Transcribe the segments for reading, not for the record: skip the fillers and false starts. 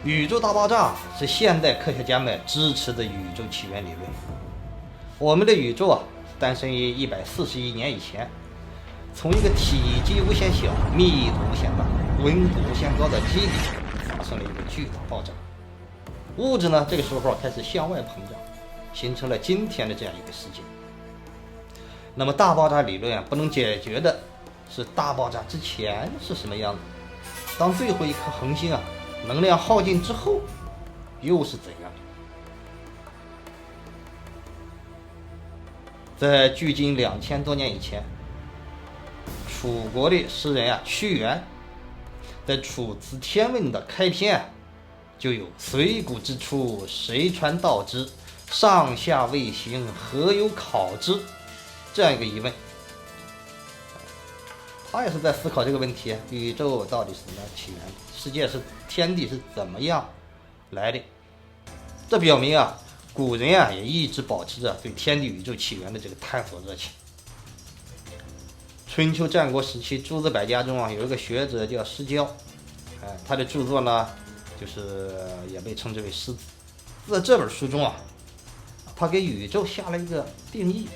宇宙大爆炸是现代科学家们支持的宇宙起源理论。我们的宇宙诞生于140亿年以前，从一个体积无限小、密度无限大、温度无限高的基底发生了一个巨大爆炸。物质呢，这个时候开始向外膨胀，形成了今天的这样一个世界。那么大爆炸理论不能解决的是大爆炸之前是什么样子，当最后一颗恒星能量耗尽之后又是怎样。在距今2000多年以前，楚国的诗人屈原在《楚辞天问》的开篇就有随古之初，谁传道之？上下未形，何有考之？这样一个疑问。他也是在思考这个问题：宇宙到底是怎么起源的？世界是天地是怎么样来的？这表明古人也一直保持着对天地宇宙起源的这个探索热情。春秋战国时期，诸子百家中有一个学者叫施教，他的著作呢，就是也被称之为诗子。在这本书中他给宇宙下了一个定义，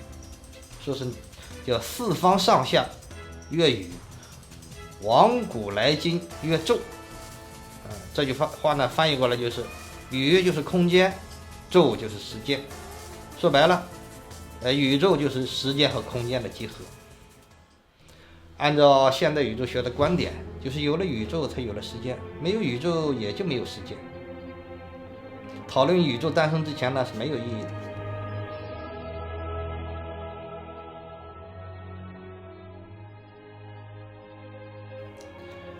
说是叫四方上下曰宇，往古来今曰宙。这句话呢翻译过来就是宇就是空间，宙就是时间。说白了，宇宙就是时间和空间的集合。按照现代宇宙学的观点，就是有了宇宙才有了时间，没有宇宙也就没有时间。讨论宇宙诞生之前呢是没有意义的。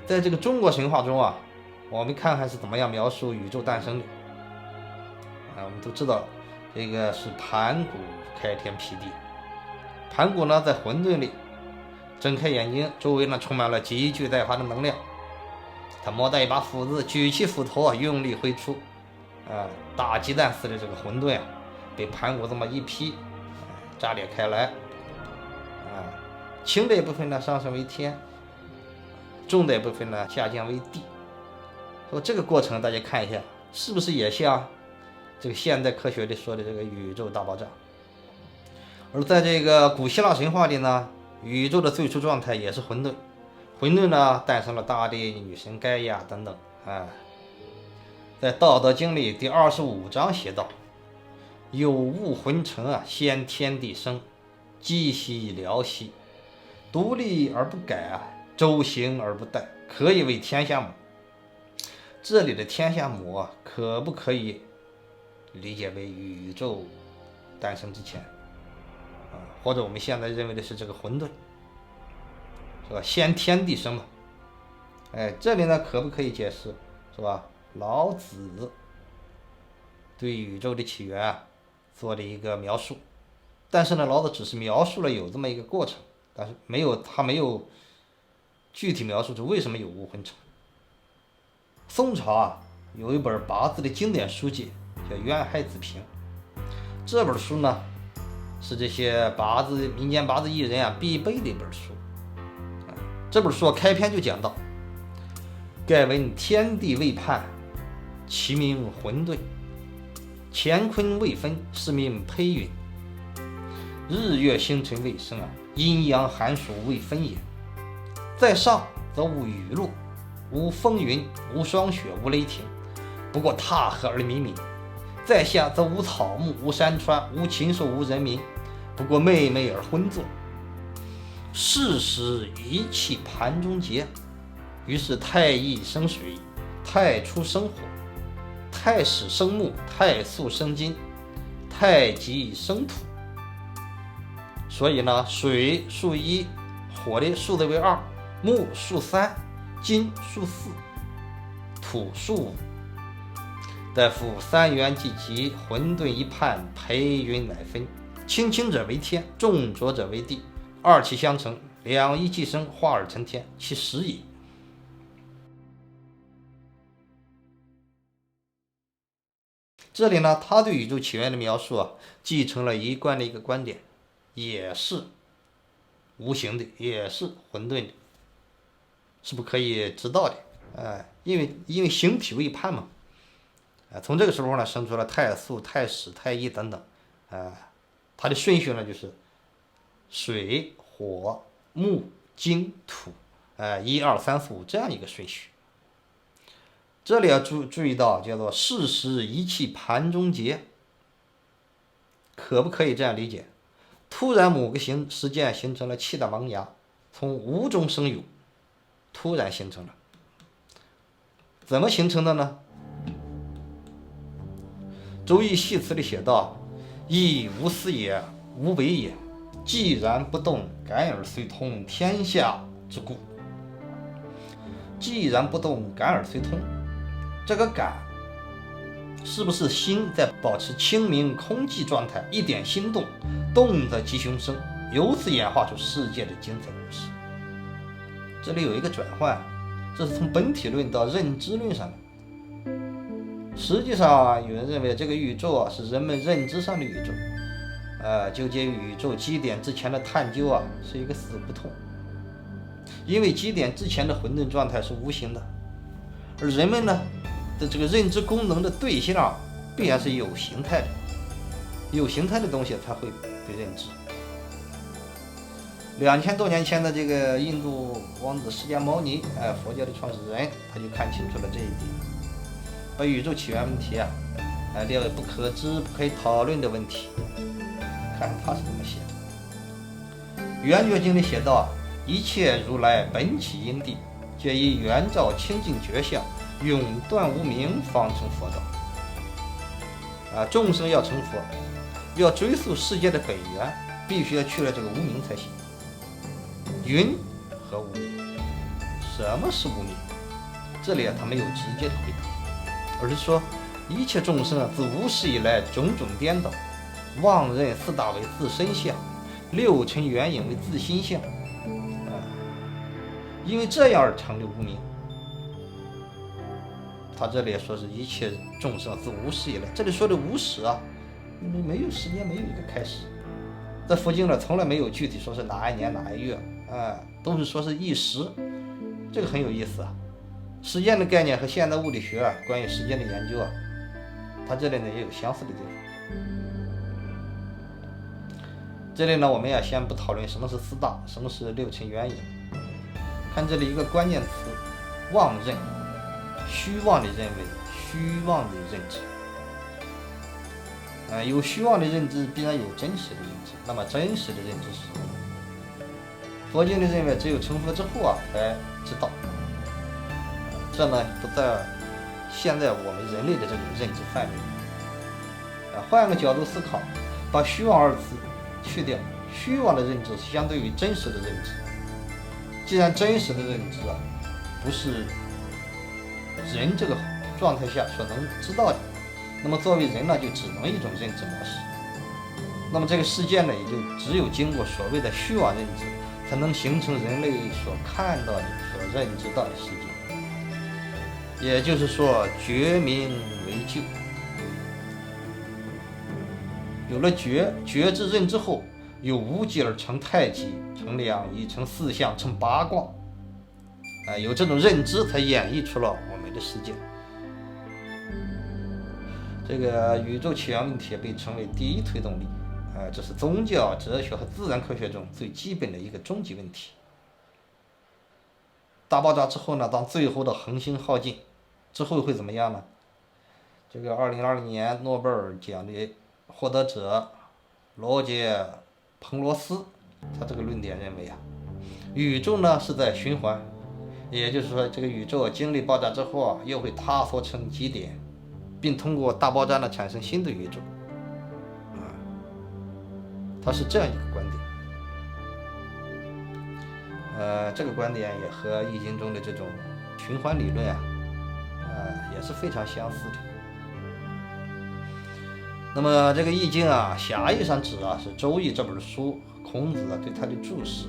在这个中国神话中我们看看是怎么样描述宇宙诞生的。我们都知道，这个是盘古开天辟地。盘古呢在混沌里睁开眼睛，周围呢充满了极具带发的能量。他摸到一把斧子，举起斧头用力挥出，大鸡蛋似的这个混沌被盘古这么一劈，炸裂开来。轻的一部分呢上升为天，重的一部分呢下降为地。说这个过程大家看一下，是不是也像这个现代科学里说的这个宇宙大爆炸？而在这个古希腊神话里呢，宇宙的最初状态也是混沌，混沌呢诞生了大地、女神盖亚等等。在《道德经》里第25章写道：有物混成先天地生，寂兮寥兮，独立而不改，周行而不殆，可以为天下母。这里的天下母可不可以理解为宇宙诞生之前或者我们现在认为的是这个混沌，是吧？先天地生嘛。这里呢可不可以解释，是吧？老子对宇宙的起源做了一个描述，但是呢老子只是描述了有这么一个过程，但是他没有具体描述出为什么有物混成。宋朝有一本八字的经典书籍叫《渊海子平》，这本书呢是这些民间八字艺人必备的一本书。这本书开篇就讲到：盖闻天地未判，其名混沌；乾坤未分，是名胚云；日月星辰未生阴阳寒暑未分也。在上则无雨露，无风云，无霜雪，无雷霆，不过踏河而靡靡；在下则无草木，无山川，无禽兽，无人民，不过昧昧而浑作。是时一气盘中结，于是太一生水，太初生火，太始生木，太素生金，太极生土。所以呢，水数1，火的数字为2，木数3，金数4，土数5。待夫3元既极，混沌一判，培云乃分。轻轻者为天，重浊者为地，二气相成，两仪既生，化而成天，其实也。这里呢，他对宇宙起源的描述继承了一贯的一个观点，也是无形的，也是混沌的，是不可以知道的。因为形体未判嘛，从这个时候呢，生出了太素、太史、太一等等，它的顺序呢就是水、火、木、金、土，1、2、3、4、5这样一个顺序。这里要注意到，叫做四时一气盘中结，可不可以这样理解？突然某个事件形成了气的萌芽，从无中生有，突然形成了。怎么形成的呢？周易系辞里写道：亦无思也，无为也。既然不动，感而遂通天下之故。既然不动，感而遂通，这个感是不是心在保持清明空寂状态，一点心动，动则吉凶生，由此演化出世界的精彩故事。这里有一个转换，这是从本体论到认知论上的。实际上有人认为这个宇宙是人们认知上的宇宙，纠结于宇宙基点之前的探究是一个死胡同，因为基点之前的混沌状态是无形的，而人们呢的这个认知功能的对象必然是有形态的，有形态的东西才会被认知。2000多年前的这个印度王子释迦牟尼，佛教的创始人，他就看清楚了这一点，把宇宙起源问题列为不可知、不可以讨论的问题。看他是怎么写的。圆觉经里写道：一切如来本起因地，皆以圆照清净觉相，永断无明，方成佛道。众生要成佛，要追溯世界的本源，必须要去了这个无明才行。云和无明，什么是无明？这里他没有直接的回答，而是说一切众生自无始以来种种颠倒，妄认四大为自身相，6尘缘影为自心相，因为这样而成了无明。他这里说是一切众生自无始以来，这里说的无始没有时间，没有一个开始。在佛经呢，从来没有具体说是哪一年哪一月，都是说是一时，这个很有意思时间的概念和现代物理学关于时间的研究它这里呢也有相似的地方。这里呢，我们先不讨论什么是四大，什么是6尘缘影。看这里一个关键词：妄认，虚妄的认为，虚妄的认知。有虚妄的认知，必然有真实的认知。那么真实的认知是什么？佛经里认为，只有成佛之后才知道。这呢，不在现在我们人类的这种认知范围。换个角度思考，把虚妄二字去掉，虚妄的认知相对于真实的认知。既然真实的认知不是人这个状态下所能知道的，那么作为人呢，就只能一种认知模式。那么这个世界呢，也就只有经过所谓的虚妄认知，才能形成人类所看到的、所认知到的世界。也就是说，觉明为究。有了觉知认知后，由无极而成太极，成两仪，成四象，成八卦。有这种认知，才演绎出了我们的世界。这个宇宙起源问题被称为第一推动力，这是宗教、哲学和自然科学中最基本的一个终极问题。大爆炸之后呢，当最后的恒星耗尽之后会怎么样呢？这个2020年诺贝尔奖的获得者罗杰·彭罗斯，他这个论点认为宇宙呢是在循环，也就是说，这个宇宙经历爆炸之后又会塌缩成极点，并通过大爆炸呢产生新的宇宙。他是这样一个观点。这个观点也和易经中的这种循环理论也是非常相似的。那么这个易经狭义上指是周易这本书孔子对它的注释，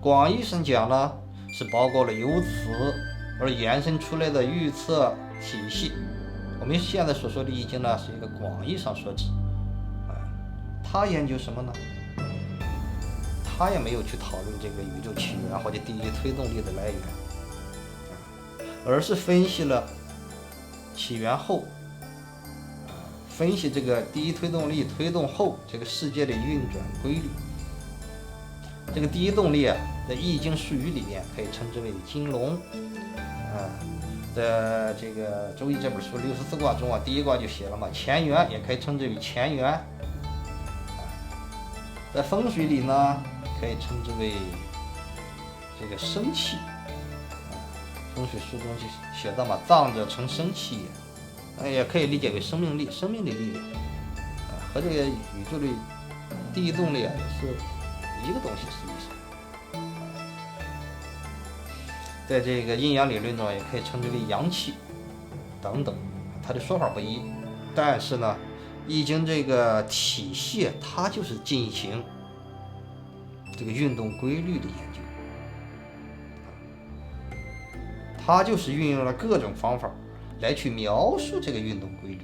广义上讲呢是包括了由此而延伸出来的预测体系。我们现在所说的易经呢是一个广义上所指。他研究什么呢？他也没有去讨论这个宇宙起源或者第一推动力的来源，而是分析了起源后分析这个第一推动力推动后这个世界的运转规律。这个第一动力啊，在《易经》术语里面可以称之为金龙。在这个《周易》这本书64卦中啊，第一卦就写了嘛，乾元也可以称之为乾元。在风水里呢，可以称之为这个生气。风水书中就写到嘛，藏者成生气也，也可以理解为生命力、生命的力量。和这个宇宙的第一动力啊，也是一个东西，实际上。在这个阴阳理论中，也可以称之为阳气等等，它的说法不一，但是呢，易经这个体系它就是进行这个运动规律的研究，它就是运用了各种方法来去描述这个运动规律。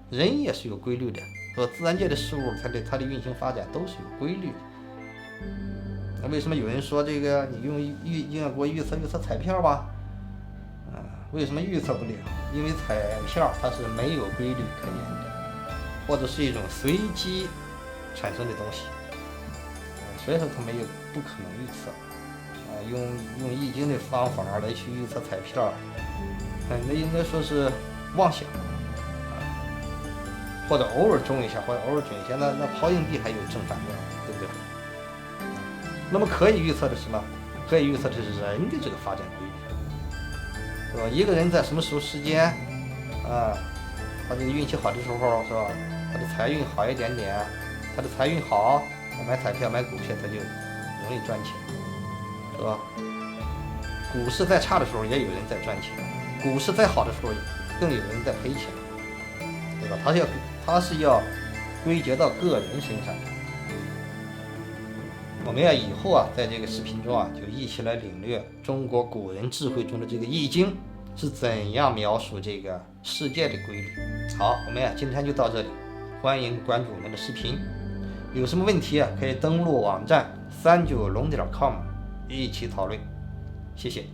人也是有规律的，说自然界的事物它的运行发展都是有规律的。那为什么有人说这个你用银给我预测彩票吧？为什么预测不了？因为彩票它是没有规律可言的，或者是一种随机产生的东西，所以说它不可能预测。用易经的方法来去预测彩票，那应该说是妄想，或者偶尔中一下，或者偶尔准一下，那抛硬币还有正反面，对不对？那么可以预测的是什么？可以预测的是人的这个发展规律，是吧？一个人在什么时候时间他这个运气好的时候，是吧？他的财运好一点点，他的财运好，买彩票买股票他就容易赚钱，是吧？股市再差的时候也有人在赚钱，股市再好的时候更有人在赔钱，对吧？他是要归结到个人身上。我们以后在这个视频中就一起来领略中国古人智慧中的这个易经是怎样描述这个世界的规律。好，我们今天就到这里，欢迎关注我们的视频，有什么问题可以登录网站39龙.com一起讨论，谢谢。